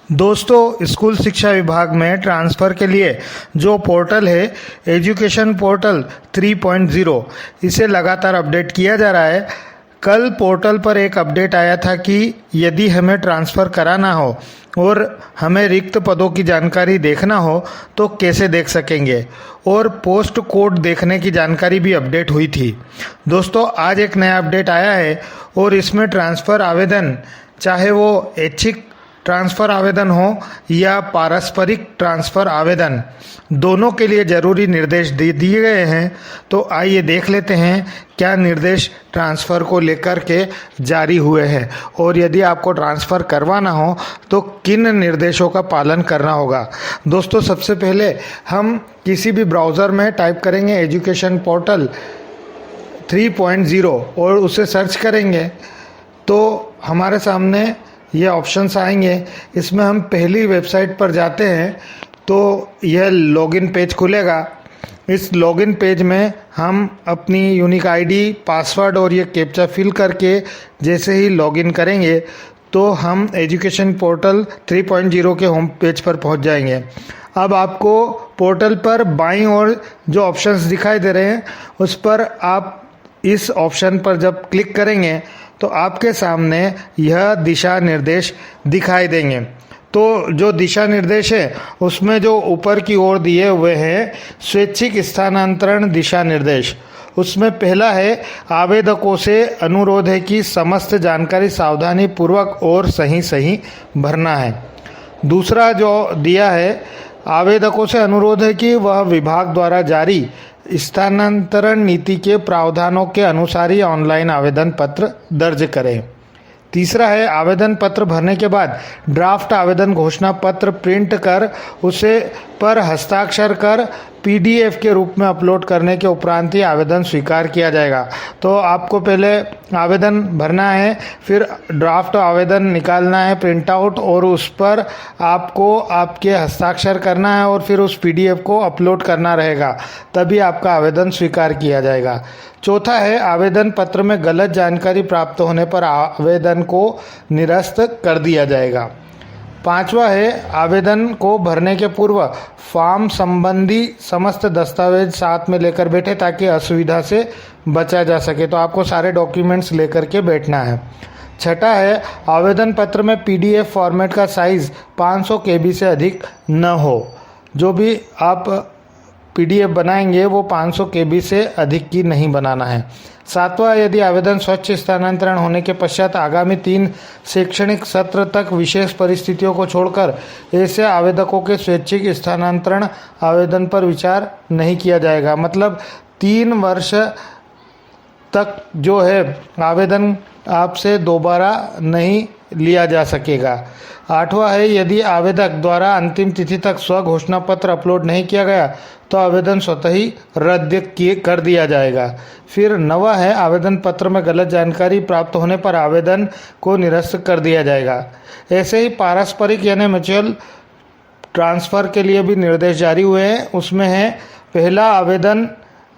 दोस्तों, स्कूल शिक्षा विभाग में ट्रांसफ़र के लिए जो पोर्टल है एजुकेशन पोर्टल 3.0, इसे लगातार अपडेट किया जा रहा है। कल पोर्टल पर एक अपडेट आया था कि यदि हमें ट्रांसफ़र कराना हो और हमें रिक्त पदों की जानकारी देखना हो तो कैसे देख सकेंगे, और पोस्ट कोड देखने की जानकारी भी अपडेट हुई थी। दोस्तों, आज एक नया अपडेट आया है और इसमें ट्रांसफ़र आवेदन, चाहे वो ऐच्छिक ट्रांसफ़र आवेदन हो या पारस्परिक ट्रांसफ़र आवेदन, दोनों के लिए ज़रूरी निर्देश दे दिए गए हैं। तो आइए देख लेते हैं क्या निर्देश ट्रांसफ़र को लेकर के जारी हुए हैं, और यदि आपको ट्रांसफ़र करवाना हो तो किन निर्देशों का पालन करना होगा। दोस्तों, सबसे पहले हम किसी भी ब्राउज़र में टाइप करेंगे एजुकेशन पोर्टल 3.0 और उसे सर्च करेंगे तो हमारे सामने ये ऑप्शंस आएंगे। इसमें हम पहली वेबसाइट पर जाते हैं तो यह लॉगिन पेज खुलेगा। इस लॉगिन पेज में हम अपनी यूनिक आईडी, पासवर्ड और ये कैप्चा फिल करके जैसे ही लॉगिन करेंगे तो हम एजुकेशन पोर्टल 3.0 के होम पेज पर पहुंच जाएंगे। अब आपको पोर्टल पर बाईं ओर जो ऑप्शंस दिखाई दे रहे हैं उस पर आप इस ऑप्शन पर जब क्लिक करेंगे तो आपके सामने यह दिशा निर्देश दिखाई देंगे। तो जो दिशा निर्देश है उसमें जो ऊपर की ओर दिए हुए हैं स्वैच्छिक स्थानांतरण दिशा निर्देश, उसमें पहला है आवेदकों से अनुरोध है कि समस्त जानकारी सावधानी पूर्वक और सही भरना है। दूसरा जो दिया है, आवेदकों से अनुरोध है कि वह विभाग द्वारा जारी स्थानांतरण नीति के प्रावधानों के अनुसार ही ऑनलाइन आवेदन पत्र दर्ज करें। तीसरा है आवेदन पत्र भरने के बाद ड्राफ्ट आवेदन घोषणा पत्र प्रिंट कर उसे पर हस्ताक्षर कर पीडीएफ के रूप में अपलोड करने के उपरांत ही आवेदन स्वीकार किया जाएगा। तो आपको पहले आवेदन भरना है, फिर ड्राफ्ट आवेदन निकालना है प्रिंट आउट, और उस पर आपको आपके हस्ताक्षर करना है और फिर उस पीडीएफ को अपलोड करना रहेगा, तभी आपका आवेदन स्वीकार किया जाएगा। चौथा है आवेदन पत्र में गलत जानकारी प्राप्त होने पर आवेदन को निरस्त कर दिया जाएगा। पांचवा है आवेदन को भरने के पूर्व फॉर्म संबंधी समस्त दस्तावेज साथ में लेकर बैठे ताकि असुविधा से बचा जा सके। तो आपको सारे डॉक्यूमेंट्स लेकर के बैठना है। छठा है आवेदन पत्र में पीडीएफ फॉर्मेट का साइज़ 500 KB से अधिक न हो। जो भी आप पीडीएफ बनाएंगे वो 500 KB से अधिक की नहीं बनाना है। सातवां, यदि आवेदन स्वच्छ स्थानांतरण होने के पश्चात आगामी 3 शैक्षणिक सत्र तक विशेष परिस्थितियों को छोड़कर ऐसे आवेदकों के स्वैच्छिक स्थानांतरण आवेदन पर विचार नहीं किया जाएगा। मतलब 3 वर्ष तक जो है आवेदन आपसे दोबारा नहीं लिया जा सकेगा। आठवां है यदि आवेदक द्वारा अंतिम तिथि तक स्व घोषणा पत्र अपलोड नहीं किया गया तो आवेदन स्वतः ही रद्द कर दिया जाएगा। फिर नवा है आवेदन पत्र में गलत जानकारी प्राप्त होने पर आवेदन को निरस्त कर दिया जाएगा। ऐसे ही पारस्परिक यानी म्यूचुअल ट्रांसफ़र के लिए भी निर्देश जारी हुए हैं। उसमें है पहला,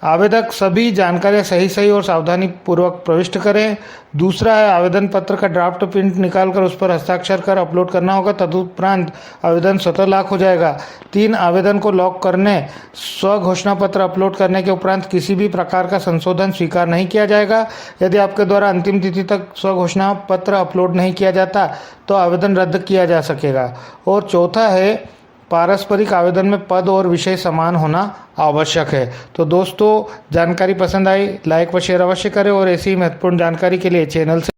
आवेदक सभी जानकारियां सही और सावधानी पूर्वक प्रविष्ट करें। दूसरा है आवेदन पत्र का ड्राफ्ट प्रिंट निकालकर उस पर हस्ताक्षर कर अपलोड करना होगा, तदुपरांत आवेदन स्वतः लॉक हो जाएगा। 3, आवेदन को लॉक करने स्व घोषणा पत्र अपलोड करने के उपरांत किसी भी प्रकार का संशोधन स्वीकार नहीं किया जाएगा। यदि आपके द्वारा अंतिम तिथि तक स्व घोषणा पत्र अपलोड नहीं किया जाता तो आवेदन रद्द किया जा सकेगा। और चौथा है पारस्परिक आवेदन में पद और विषय समान होना आवश्यक है। तो दोस्तों, जानकारी पसंद आई लाइक व शेयर अवश्य करें और ऐसी महत्वपूर्ण जानकारी के लिए चैनल से